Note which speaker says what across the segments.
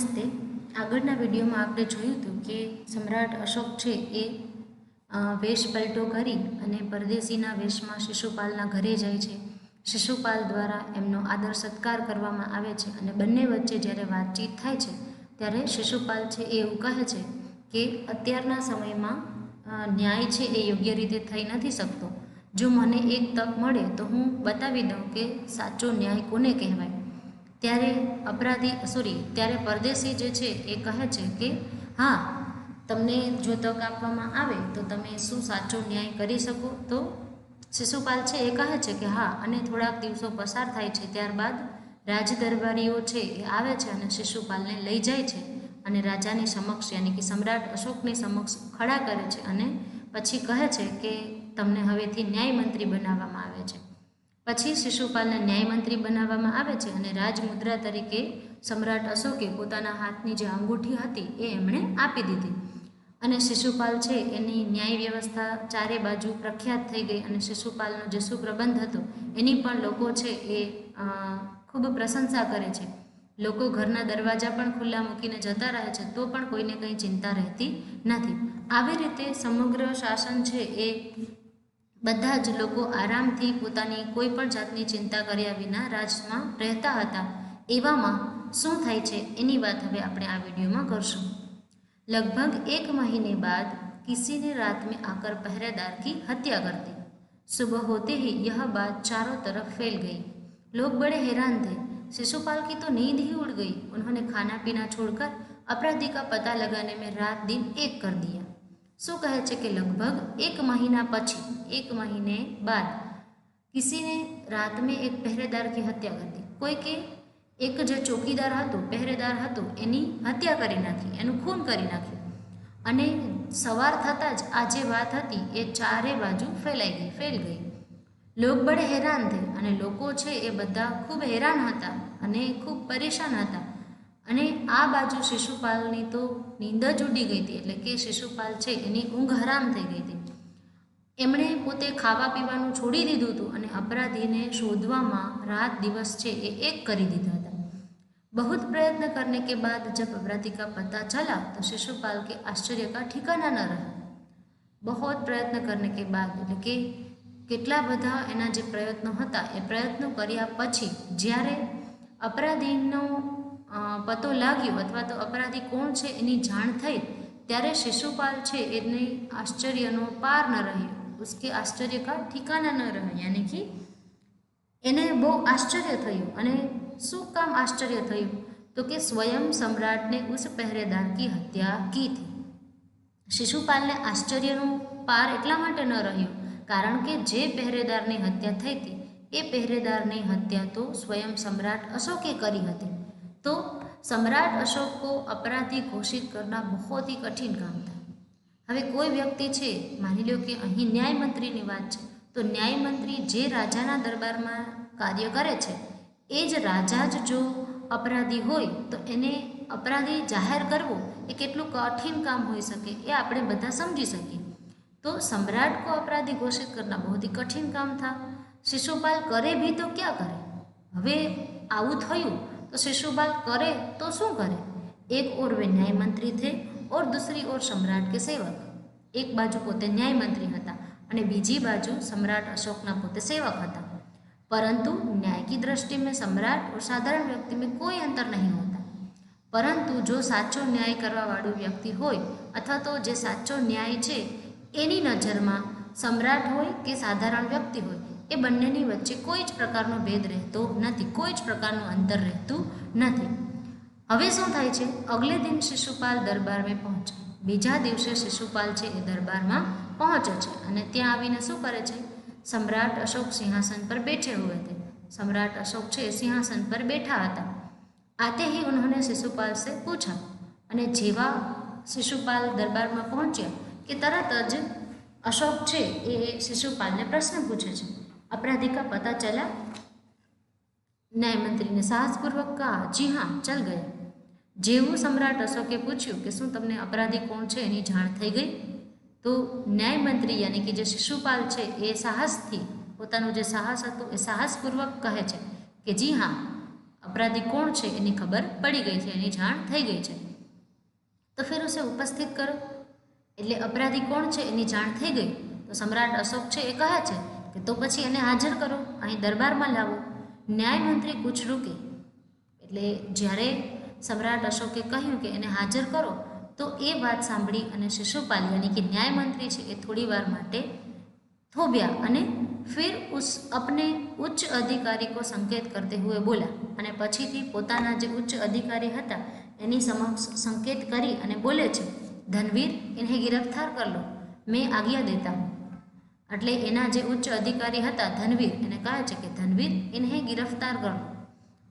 Speaker 1: નમસ્તે. આગળના વિડીયોમાં આપણે જોયું હતું કે સમ્રાટ અશોક છે એ વેશ પલટો કરી અને પરદેશીના વેશમાં શિશુપાલના ઘરે જાય છે. શિશુપાલ દ્વારા એમનો આદર સત્કાર કરવામાં આવે છે અને બંને વચ્ચે જ્યારે વાતચીત થાય છે ત્યારે શિશુપાલ છે એ એવું કહે છે કે અત્યારના સમયમાં ન્યાય છે એ યોગ્ય રીતે થઈ નથી શકતો. જો મને એક તક મળે તો હું બતાવી દઉં કે સાચો ન્યાય કોને કહેવાય. ત્યારે પરદેશી જે છે એ કહે છે કે હા, તમને જો તક આપવામાં આવે તો તમે શું સાચો ન્યાય કરી શકો? તો શિશુપાલ છે એ કહે છે કે હા, અને થોડાક દિવસો પસાર થાય છે. ત્યારબાદ રાજ દરબારીઓ છે એ આવે છે અને શિશુપાલને લઈ જાય છે અને રાજાની સમક્ષ યાની કે સમ્રાટ અશોકની સમક્ષ ખડા કરે છે અને પછી કહે છે કે તમને હવેથી ન્યાયમંત્રી બનાવવામાં આવે છે. પછી શિશુપાલને ન્યાયમંત્રી બનાવવામાં આવે છે અને રાજમુદ્રા તરીકે સમ્રાટ અશોકે પોતાના હાથની જે અંગૂઠી હતી એ એમણે આપી દીધી. અને શિશુપાલ છે એની ન્યાય વ્યવસ્થા ચારે બાજુ પ્રખ્યાત થઈ ગઈ અને શિશુપાલનો જે સુપ્રબંધ હતો એની પણ લોકો છે એ ખૂબ પ્રશંસા કરે છે. લોકો ઘરના દરવાજા પણ ખુલ્લા મૂકીને જતા રહે છે તો પણ કોઈને કંઈ ચિંતા રહેતી નથી. આવી રીતે સમગ્ર શાસન છે એ બધા જ લોકો આરામથી પોતાની કોઈ પણ જાતની ચિંતા કર્યા વિના રાજમાં રહેતા હતા. એવામાં શું થાય છે એની વાત હવે આપણે આ વિડીયોમાં કરશું. लगभग 1 महीने बाद किसी ने रात में आकर पहरेदार की हत्या कर दी. सुबह होते ही यह बात चारों तरफ फैल गई. लोग बड़े हैरान थे. शिशुपाल की तो नींद ही उड़ गई. उन्होंने खाना पीना छोड़कर अपराधी का पता लगाने में रात दिन एक कर दिया. શું કહે છે કે લગભગ 1 મહિના પછી 1 મહિને બાદ કિસીને રાત મેં એક પહેરેદાર કી હત્યા કરી દી. કોઈકે એક જે ચોકીદાર હતો, પહેરેદાર હતો, એની હત્યા કરી નાખી, એનું ખૂન કરી નાખ્યું. અને સવાર થતાં જ આ જે વાત હતી એ ચારે બાજુ ફેલ ગઈ. લોક બડે હેરાન થે, અને લોકો છે એ બધા ખૂબ હેરાન હતા અને ખૂબ પરેશાન હતા. અને આ બાજુ શિશુપાલની તો નીંદ જ ઉડી ગઈ હતી, એટલે કે શિશુપાલ છે એની ઊંઘ હરામ થઈ ગઈ હતી. એમણે પોતે ખાવા પીવાનું છોડી દીધું હતું અને અપરાધીને શોધવામાં રાત દિવસ છે એ એક કરી દીધા હતા. बहुत प्रयत्न करने के बाद जब अपराधी का पता चला तो शिशुपाल के आश्चर्य का ठिकाना न रहा. बहुत प्रयत्न करने के बाद એટલે કે કેટલા બધા એના જે પ્રયત્નો હતા એ પ્રયત્નો કર્યા પછી જ્યારે અપરાધીનો પતો લાગ્યો અથવા તો અપરાધી કોણ છે એની જાણ થઈ ત્યારે શિશુપાલ છે એને આશ્ચર્યનો પાર ન રહ્યો. उसके आश्चर्य का ठिकाना न रहा, यानी कि એને બહુ આશ્ચર્ય થયું. અને શું કામ આશ્ચર્ય થયું? તો કે સ્વયં સમ્રાટ ને ઉસ પહેરેદાર કી હત્યા કી થી. શિશુપાલને આશ્ચર્યનો પાર એટલા માટે ન રહ્યો કારણ કે જે પહેરેદારની હત્યા થઈ હતી એ પહેરેદારની હત્યા તો સ્વયં સમ્રાટ અશોકે કરી હતી. તો सम्राट अशोक को अपराधी घोषित करना बहुत ही कठिन काम था. હવે કોઈ વ્યક્તિ છે, માની લો કે અહીં ન્યાયમંત્રીની વાત છે, તો ન્યાયમંત્રી જે રાજાના દરબારમાં કાર્ય કરે છે એ જ રાજા જ જો અપરાધી હોય તો એને અપરાધી જાહેર કરવો એ કેટલું કઠિન કામ હોઈ શકે એ આપણે બધા સમજી શકીએ. તો सम्राट को अपराधी घोषित करना बहुत ही कठिन काम था. शिशुपाल करे भी तो क्या करे? હવે આવું થયું तो शिशुपाल करे तो शू करे? एक ओर वे न्याय मंत्री थे और दूसरी ओर सम्राट के सेवक. एक बाजू पोते न्याय मंत्री हता અને બીજી બાજુ सम्राट अशोकना पोते सेवक हता. परंतु न्याय की दृष्टि में सम्राट और साधारण व्यक्ति में कोई अंतर नहीं होता. परंतु जो साचो न्याय करवा वाळो व्यक्ति होय अथवा तो जे साचो न्याय छे एनी नजरमा सम्राट होय के साधारण व्यक्ति होय એ બંનેની વચ્ચે કોઈ જ પ્રકારનો ભેદ રહેતો નથી, કોઈ જ પ્રકારનું અંતર રહેતું નથી. હવે શું થાય છે? અગલે દિન શિશુપાલ દરબાર में પહોંચે. બીજા દિવસે શિશુપાલ છે એ દરબારમાં પહોંચે છે અને ત્યાં આવીને શું કરે છે? सम्राट अशोक सिंहासन पर बैठे हुए थे. सम्राट अशोक છે સિંહાસન પર બેઠા હતા. आते ही उन्होंने शिशुपाल से पूछा. અને જેવા શિશુપાલ દરબારમાં પહોંચ્યા કે તરત જ અશોક છે એ શિશુપાલને પ્રશ્ન પૂછે છે, अपराधी का पता चला? न्याय मंत्री ने साहसपूर्वक कहा, जी हाँ, चल गया. જેવું સમ્રાટ અશોકે પૂછ્યું કે શું તમને અપરાધી કોણ છે એની જાણ થઈ ગઈ? તો ન્યાયમંત્રી યાની કે જે શિશુપાલ છે એ સાહસથી પોતાનું જે સાહસ હતું એ સાહસપૂર્વક કહે છે કે જી હા, अपराधी कौन है एनी खबर पड़ी गई है, एनी जाण थई गई है। तो फिर उसे उपस्थित करो। એટલે अपराधी कौन है एनी जाण थई गई तो सम्राट अशोक है ए कहे છે કે તો પછી એને હાજર કરો, અહીં દરબારમાં લાવો। ન્યાયમંત્રી कुछ रुके એટલે જ્યારે सम्राट अशोके કહ્યું કે એને હાજર કરો तो ये बात सांभળી અને शिशुपाल यानी कि न्यायमंत्री है ए थोड़ी वार माटे થોભ્યા અને फिर उस अपने उच्च अधिकारी को संकेत करते हुए बोला અને પછીથી પોતાના જે ઉચ્ચ અધિકારી હતા એની સમક્ષ સંકેત કરી અને બોલે છે, ધનવીર इन्हें गिरफ्तार कर लो, मैं आज्ञा देता हूँ। એટલે એના જે ઉચ્ચ અધિકારી હતા ધનવીર એને કહે છે કે ધનવીર इन्हें गिरफ्तार कर लो,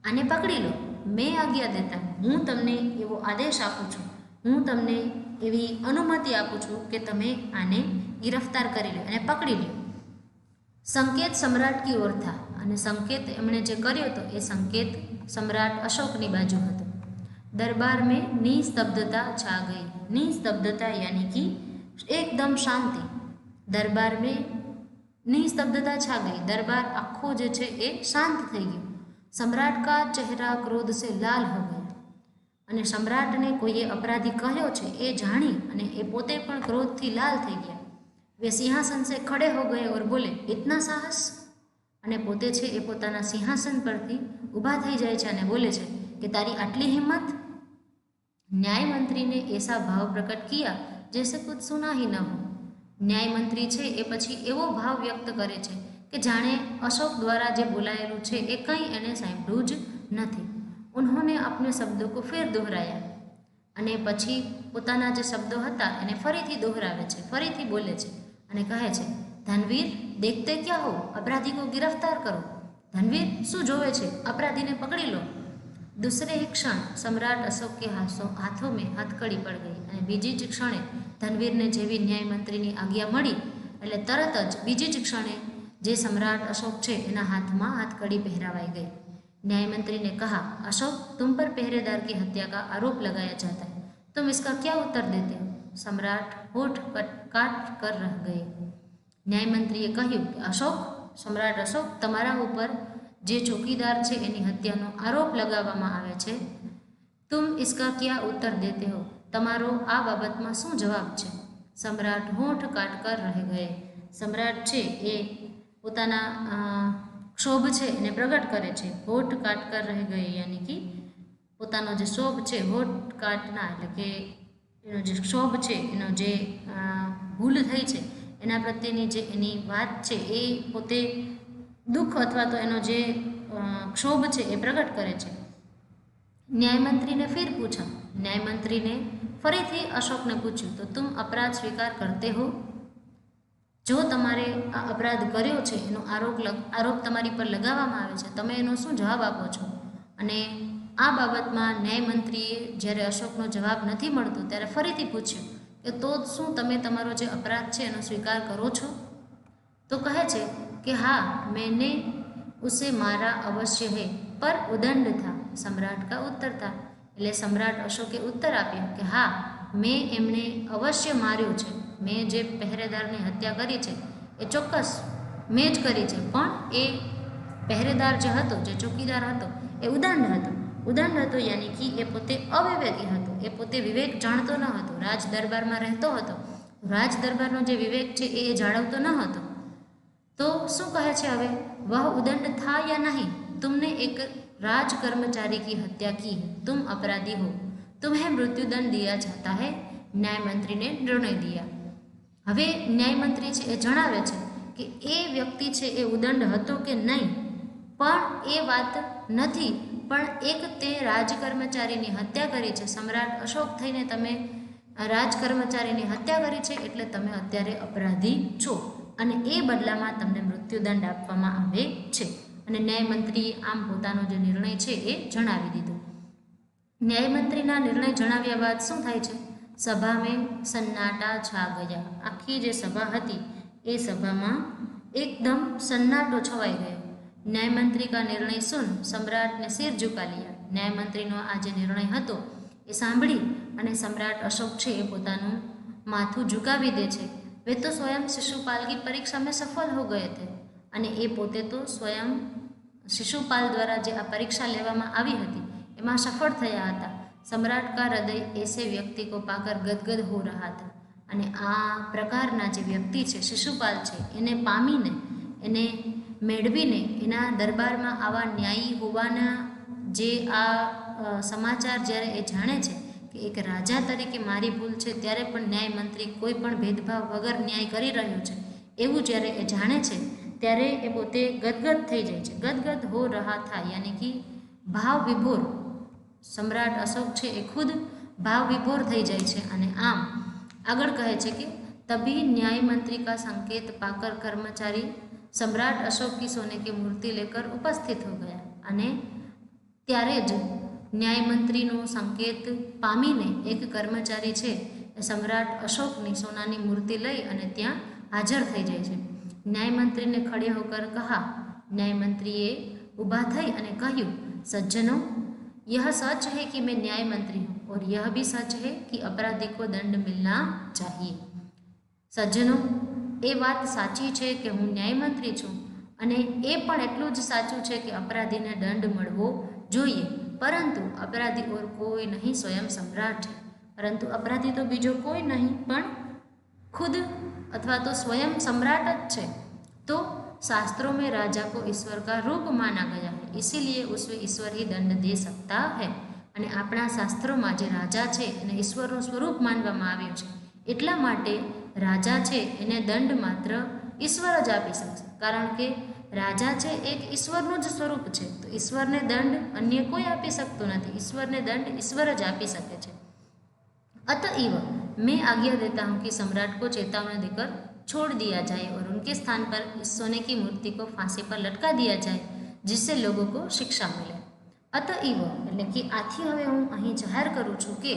Speaker 1: આને પકડી લો, मैं आज्ञा देता हूँ, હું તમને એવો આદેશ આપું છું, હું તમને એવી અનુમતિ આપું છું કે તમે આને गिरफ्तार કરી લો અને પકડી લો। संकेत सम्राट की ओर था અને સંકેત એમણે જે કર્યો હતો એ સંકેત સમ્રાટ અશોકની બાજુ હતો। दरबार में निस्तब्धता छा गई। निस्तब्धता यानी कि एकदम शांति। दरबार में निस्तब्धता छा गई, दरबार आखो जे छे ए शांत थई गयो। सम्राट का चेहरा क्रोध से लाल हो गया અને सम्राटने कोईए अपराधी कह्यो छे ए जाणी અને એ પોતે પણ क्रोधथी लाल थई गया। वे सिंहासन से खड़े हो गए और बोले, इतना साहस? અને પોતે છે એ પોતાના સિંહાસન પરથી ઊભા થઈ જાય છે અને બોલે છે કે તારી આટલી હિંમત। न्यायमंत्री ने ऐसा भाव प्रकट किया जैसे कुछ सुना ही न हो। न्यायमंत्री છે એ પછી એવો ભાવ વ્યક્ત કરે છે કે જાણે અશોક દ્વારા જે બોલાયેલું છે એ કંઈ એને સાંભળ્યું જ નથી। उन्होंने अपने शब्दों को फिर दोहराया અને પછી પોતાના જે શબ્દો હતા એને ફરીથી દોહરાવે છે, ફરીથી બોલે છે અને કહે છે, ધનવીર देखते क्या हो, अपराधी को गिरफ्तार करो। धनवीर શું જોવે છે, अपराधी ने पकड़ी लो। दूसरे ही क्षण सम्राट अशोक के हाथों में हथकड़ी पड़ गई અને બીજી જ ક્ષણે ધનવીરને જેવી ન્યાયમંત્રીની આજ્ઞા મળી એટલે તરત જ બીજી જ ક્ષણે જે सम्राट अशोक છે એના હાથમાં हथकड़ी पहरावाई गई। न्यायमंत्री ने कहा, अशोक तुम पर पहरेदार की हत्या का आरोप लगाया जाता है, तुम इसका क्या उत्तर देते हो? सम्राट होठ काट कर रह गए। न्यायमंत्रीए કહ્યું કે અશોક, सम्राट अशोक તમારા ઉપર જે ચોકીદાર છે એની હત્યાનો આરોપ લગાવવામાં આવે છે, तुम इसका क्या उत्तर देते हो? તમારો આ બાબતમાં શું જવાબ છે? सम्राट होठ काट कर रह गए। सम्राट છે એ પોતાના क्षोभ છે એને પ્રગટ કરે છે। હોઠ કાટ કર રહી ગઈ યાની કે પોતાનો જે ક્ષોભ છે હોઠ કાટના એટલે કે એનો જે ક્ષોભ છે એનો જે ભૂલ થઈ છે એના પ્રત્યેની જે એની વાત છે એ પોતે દુઃખ અથવા તો એનો જે ક્ષોભ છે એ પ્રગટ કરે છે। न्यायमंत्री ने फिर पूछा, न्यायमंत्री ने फरीथी अशोक ने पूछ्યું तो तुम अपराध स्वीकार करते हो? जो तमारे आ अपराध कर्यो छे एनो आरोप तमारी पर लगाववामां आवे छे, तमे एनो शुं जवाब आपो छो? अने आ बाबतमां न्यायमंत्रीए ज्यारे अशोकनो जवाब नथी मळतो त्यारे फरीथी पूछ्યું કે તો શું તમે તમારો જે અપરાધ છે એનો સ્વીકાર કરો છો? તો કહે છે કે हाँ, मैंने उसे मारा अवश्य है पर उदंड था। सम्राट का उत्तर था એટલે सम्राट अशोके उत्तर आप्यो કે हाँ, मैं एमने अवश्य मार्यो छे। मैं जे पहरेदारनी हत्या करी छे ए चोक्कस मैं ज करी छे, पण ए पहरेदार जे हतो, जे चौकीदार हतो ए उदंड हतो। उदंड हतो यानी कि ए पोते अविवेकी हतो, ए पोते विवेक जाणतो न हतो। राज दरबारमां रहतो हतो, राज दरबारनो जे विवेक छे ए जाळवतो न हतो। तो शुं कहे छे हवे, वह उदंड था या नहीं? तुमने एक राज कर्मचारी की हत्या की है, तुम अपराधी हो, तुम्हें मृत्युदंड दिया जाता है। न्यायमंत्री ने निर्णय दिया। हवे न्यायमंत्री छे ए जणावे छे कि ए व्यक्ति छे ए उदंड हतो के नहीं, पण ए वात नथी, पण एक ते राज कर्मचारीनी हत्या करी छे। सम्राट अशोक थईने तमे राज कर्मचारीनी हत्या करी छे એટલે તમે અત્યારે अपराधी છો અને એ બદલામાં તમને મૃત્યુદંડ આપવામાં આવે છે। અને ન્યાયમંત્રીએ આમ પોતાનો જે નિર્ણય છે એ જણાવી દીધો। ન્યાયમંત્રીના નિર્ણય જણાવ્યા બાદ શું થાય છે? સભા में सन्नाटा छा गया। આખી જે સભા હતી એ સભામાં एकदम सन्नाटो छवाई गयो। न्यायमंत्री का निर्णय सुन सम्राट ने सिर झुका लिया। न्यायमंत्रीનો આ જે નિર્ણય હતો એ સાંભળી અને सम्राट अशोक છે એ પોતાનું માથું ઝુકાવી દે છે। वे तो स्वयं शिशुपाल की परीक्षा में सफल हो गए थे અને એ પોતે તો સ્વયં શિશુપાલ દ્વારા જે આ પરીક્ષા લેવામાં આવી હતી એમાં સફળ થયા હતા. સમ્રાટ કા હૃદય એસે વ્યક્તિ કો પાકર ગદગદ હો રહા હતા. અને આ પ્રકારના જે વ્યક્તિ છે શિશુપાલ છે એને પામીને એને મેળવીને એના દરબારમાં આવા ન્યાયી હોવાના જે આ સમાચાર જ્યારે એ જાણે છે કે એક રાજા તરીકે મારી ભૂલ છે ત્યારે પણ ન્યાયમંત્રી કોઈ પણ ભેદભાવ વગર ન્યાય કરી રહ્યો છે એવું જ્યારે એ જાણે છે ત્યારે એ પોતે ગદગદ થઈ જાય છે. ગદગદ હો રહા થા યાની કે ભાવ વિભોર. સમ્રાટ અશોક છે એ ખુદ ભાવ વિભોર થઈ જાય છે. અને આમ આગળ કહે છે કે તભી न्याय मंत्री का संकेत पाकर कर्मचारी सम्राट अशोक की सोने की मूर्ति लेकर उपस्थित हो गया. અને ત્યારે જ ન્યાયમંત્રીનો સંકેત પામીને એક કર્મચારી છે એ સમ્રાટ અશોકની સોનાની મૂર્તિ લઈ અને ત્યાં હાજર થઈ જાય છે. ન્યાયમંત્રીને ખડે હોકર કહા. ન્યાયમંત્રીએ ઊભા થઈ અને કહ્યું, સજ્જનો, यह सच है कि मैं न्याय मंत्री हूँ और यह भी सच है कि अपराधी को दंड मिलना चाहिए. સજ્જનો, એ વાત સાચી છે કે હું ન્યાયમંત્રી છું અને એ પણ એટલું જ સાચું છે કે અપરાધીને દંડ મળવો જોઈએ. પરંતુ અપરાધી ઓર કોઈ નહીં, સ્વયં સમ્રાટ છે. પરંતુ અપરાધી તો બીજો કોઈ નહીં પણ खुद अथवा तो स्वयं सम्राट है. तो शास्त्रों में राजा को ईश्वर का रूप माना गया है, इसीलिए उसमें ईश्वर ही दंड दे सकता है. અને આપણા શાસ્ત્રોમાં જે રાજા છે એને ઈશ્વરનું સ્વરૂપ માનવામાં આવ્યું છે. એટલા માટે રાજા છે એને દંડ માત્ર ઈશ્વર જ આપી શકશે, કારણ કે રાજા છે એક ઈશ્વરનું જ સ્વરૂપ છે. તો ઈશ્વરને દંડ અન્ય કોઈ આપી શકતું નથી. ઈશ્વરને દંડ ઈશ્વર જ આપી શકે છે. अतएव मैं आज्ञा देता हूँ कि सम्राट को चेतावनी देकर छोड़ दिया जाए और उनके स्थान पर इस सोने की मूर्ति को फांसी पर लटका दिया जाए, जिससे लोगों को शिक्षा मिले. अतएव એટલે કે આથી હવે હું અહીં જાહેર કરું છું કે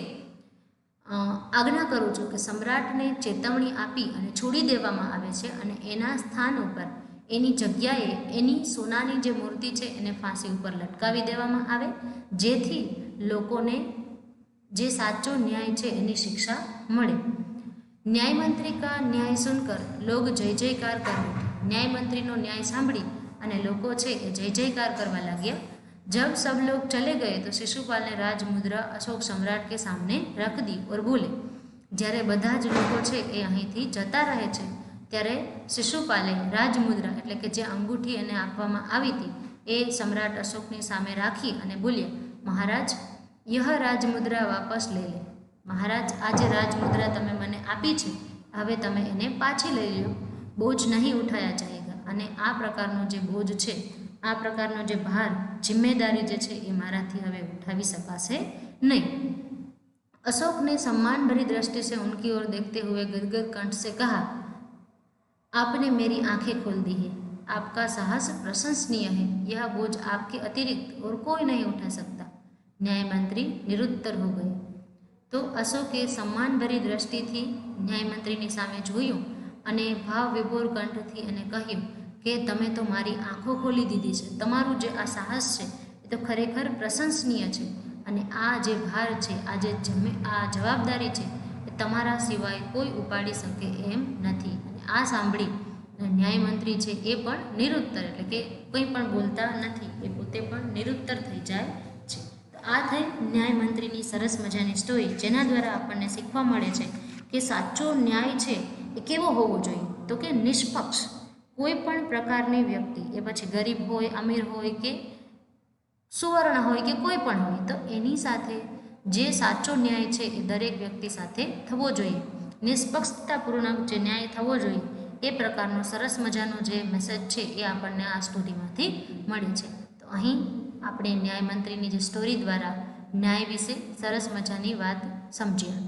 Speaker 1: આજ્ઞા કરું છું કે સમ્રાટને ચેતવણી આપી અને છોડી દેવામાં આવે છે અને એના સ્થાન ઉપર એની જગ્યાએ એની સોનાની જે મૂર્તિ છે એને ફાંસી ઉપર લટકાવી દેવામાં આવે, જેથી લોકોને જે સાચો ન્યાય છે એની શિક્ષા મળે. ન્યાયમંત્રી કા ન્યાય સુનકર લોગ જય જયકાર કરે. ન્યાયમંત્રીનો ન્યાય સાંભળી અને લોકો છે એ જય જયકાર કરવા લાગ્યા. जब सब लोग चले गए तो शिशुपाल ने राज मुद्रा अशोक सम्राट के सामने रख दी और बोले. જ્યારે બધા જ લોકો છે એ અહીંથી જતા રહે છે ત્યારે શિશુપાલે રાજમુદ્રા એટલે કે જે અંગૂઠી એને આપવામાં આવી હતી એ સમ્રાટ અશોકની સામે રાખી અને બોલ્યા, મહારાજ, यह राजमुद्रा वापस ले ले. महाराज, आज राजमुद्रा तमे मने आपी छे, हवे तमे एने पाछी लई लो. बोझ नहीं उठाया जाएगा. અને આ પ્રકારનો જે બોझ છે, આ પ્રકારનો જે ભાર, જિમ્મેદારી જે છે એ મારાથી હવે ઉઠાવી શકાશે નહીં. अशोक ने सम्मान भरी दृष्टि से उनकी ओर देखते हुए गदगद कंठ से कहा, आपने मेरी आंखें खोल दी है. आपका साहस प्रशंसनीय है. यह बोझ आपके अतिरिक्त और कोई नहीं उठा सकता. ન્યાયમંત્રી નિરુત્તર હો ગયો. તો અશોકે સન્માનભરી દ્રષ્ટિથી ન્યાયમંત્રીની સામે જોયું અને ભાવ વિભોર કંઠથી એને કહ્યું કે તમે તો મારી આંખો ખોલી દીધી છે. તમારું જે આ સાહસ છે એ તો ખરેખર પ્રશંસનીય છે અને આ જે ભાર છે, આ જવાબદારી છે એ તમારા સિવાય કોઈ ઉપાડી શકે એમ નથી. અને આ સાંભળી ન્યાયમંત્રી છે એ પણ નિરુત્તર એટલે કે કંઈ પણ બોલતા નથી, એ પોતે પણ નિરુત્તર થઈ જાય છે. આ થઈ ન્યાયમંત્રીની સરસ મજાની સ્ટોરી, જેના દ્વારા આપણને શીખવા મળે છે કે સાચો ન્યાય છે એ કેવો હોવો જોઈએ, તો કે નિષ્પક્ષ. કોઈ પણ પ્રકારની વ્યક્તિ, એ પછી ગરીબ હોય, અમીર હોય કે સુવર્ણ હોય કે કોઈ પણ હોય, તો એની સાથે જે સાચો ન્યાય છે એ દરેક વ્યક્તિ સાથે થવો જોઈએ. નિષ્પક્ષતાપૂર્ણક જે ન્યાય થવો જોઈએ એ પ્રકારનો સરસ મજાનો જે મેસેજ છે એ આપણને આ સ્ટોરીમાંથી મળે છે. તો અહીં આપણે ન્યાયમંત્રીની જે સ્ટોરી દ્વારા ન્યાય વિશે સરસ મજાની વાત સમજ્યા.